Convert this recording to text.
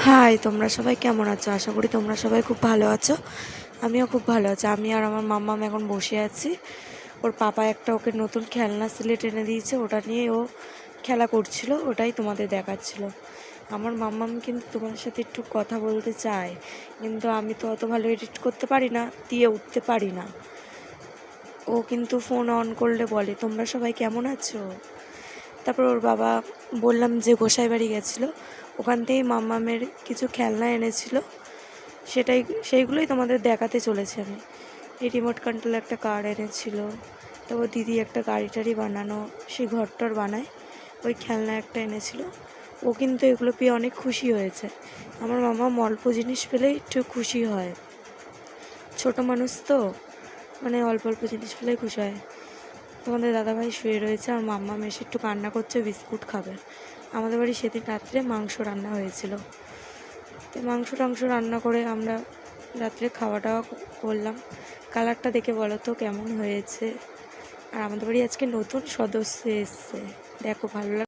High, তোমরা সবাই কেমন আছো? আশা করি তোমরা সবাই খুব ভালো আছো। আমিও খুব ভালো আছি। আমি আর আমার মাম্মাম এখন বসে আছি। ওর পাপা একটা ওকে নতুন খেলনা সিলেট এনে দিয়েছে, ওটা নিয়ে ও খেলা করছিল, ওটাই তোমাদের দেখাচ্ছিল। আমার মাম্মাম কিন্তু তোমাদের সাথে একটু কথা বলতে চায়, কিন্তু আমি তো অত ভালো এডিট করতে পারি না, দিয়ে উঠতে পারি না। ও কিন্তু ফোন অন করলে বলে তোমরা সবাই কেমন আছো। তারপর ওর বাবা বললাম যে গোসাই বাড়ি গেছিলো, ওখান থেকেই মাম্মামের কিছু খেলনা এনেছিল, সেইগুলোই তোমাদের দেখাতে চলেছে আমি। এই রিমোট কন্ট্রোল একটা কার এনেছিল, তারপর দিদি একটা গাড়ি টাড়ি বানানো, সেই ঘরটর বানায়, ওই খেলনা একটা এনেছিল। ও কিন্তু এগুলো পেয়ে অনেক খুশি হয়েছে। আমার মাম্মাম অল্প জিনিস পেলেই একটু খুশি হয়, ছোট মানুষ তো, মানে অল্প অল্প জিনিস পেলেই খুশি হয়। তোমাদের দাদাভাই শুয়ে রয়েছে আর মাম্মাম এসে একটু কান্না করছে, বিস্কুট খাবে। আমাদের বাড়ি সেদিন রাত্রে মাংস রান্না হয়েছিল, তো মাংস টাংস রান্না করে আমরা রাত্রে খাওয়া দাওয়া করলাম। কালারটা দেখে বলো তো কেমন হয়েছে। আর আমাদের বাড়ি আজকে নতুন সদস্য এসছে, দেখো ভালো